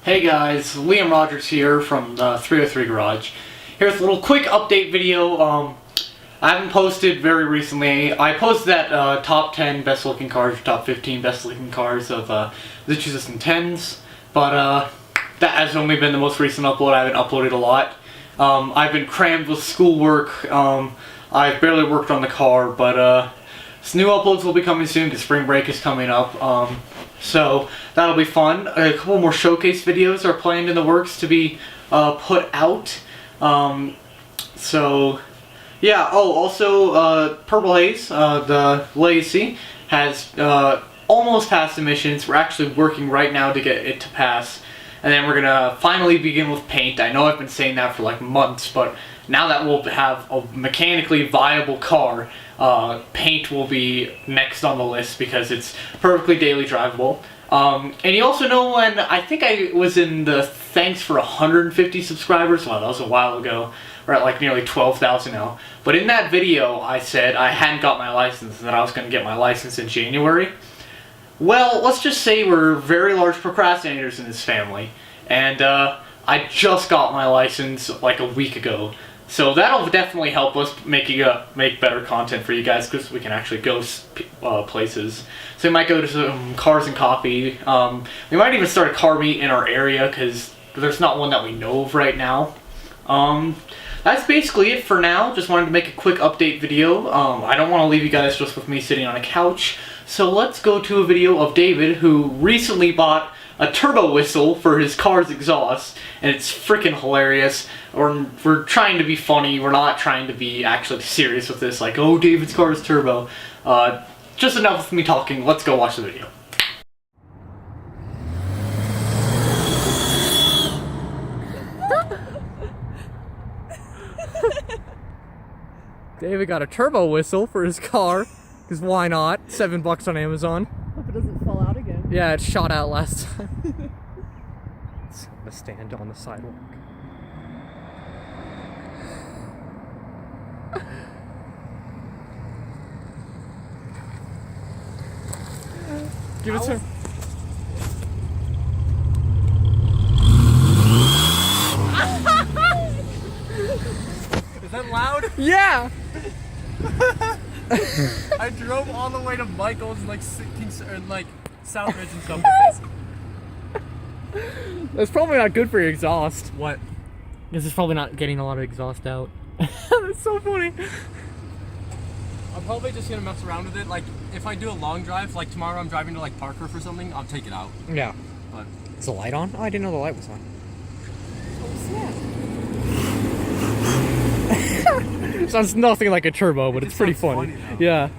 Hey guys, Liam Rogers here from the 303 Garage. Here's a little quick update video. I haven't posted very recently. I posted that top 10 best looking cars, top 15 best looking cars of the 2010s, but that has only been the most recent upload. I haven't uploaded a lot. I've been crammed with schoolwork. I've barely worked on the car, but some new uploads will be coming soon because spring break is coming up. So that'll be fun. A couple more showcase videos are planned in the works to be put out. So yeah. Oh, also Purple Haze, the Legacy, has almost passed emissions. We're actually working right now to get it to pass. And then we're gonna finally begin with paint. I know I've been saying that for like months, but now that we'll have a mechanically viable car, paint will be next on the list because it's perfectly daily drivable. And you also know when, I think I was in the thanks for 150 subscribers, wow, that was a while ago. We're at like nearly 12,000 now. But in that video I said I hadn't got my license and that I was gonna get my license in January. Well, let's just say we're very large procrastinators in this family, and I just got my license like a week ago, so that'll definitely help us make better content for you guys because we can actually go places. So we might go to some Cars and Coffee. We might even start a car meet in our area because there's not one that we know of right now. That's basically it for now. Just wanted to make a quick update video. I don't want to leave you guys just with me sitting on a couch. So let's go to a video of David, who recently bought a turbo whistle for his car's exhaust, and it's freaking hilarious. We're trying to be funny. We're not trying to be actually serious with this, like, oh, David's car is turbo. Just enough with me talking. Let's go watch the video. David got a turbo whistle for his car, because why not? $7 on Amazon. Hope it doesn't fall out again. Yeah, it shot out last time. It's gonna stand on the sidewalk. Give it to him. Is that loud? Yeah! I drove all the way to Michael's and like Southridge and stuff. That's probably not good for your exhaust. What? Because it's probably not getting a lot of exhaust out. That's so funny. I'm probably just gonna mess around with it. Like, if I do a long drive, like tomorrow I'm driving to like Parker for something, I'll take it out. Yeah. But is the light on? Oh, I didn't know the light was on. oh snap! Sounds nothing like a turbo, but it's pretty funny. Though. Yeah.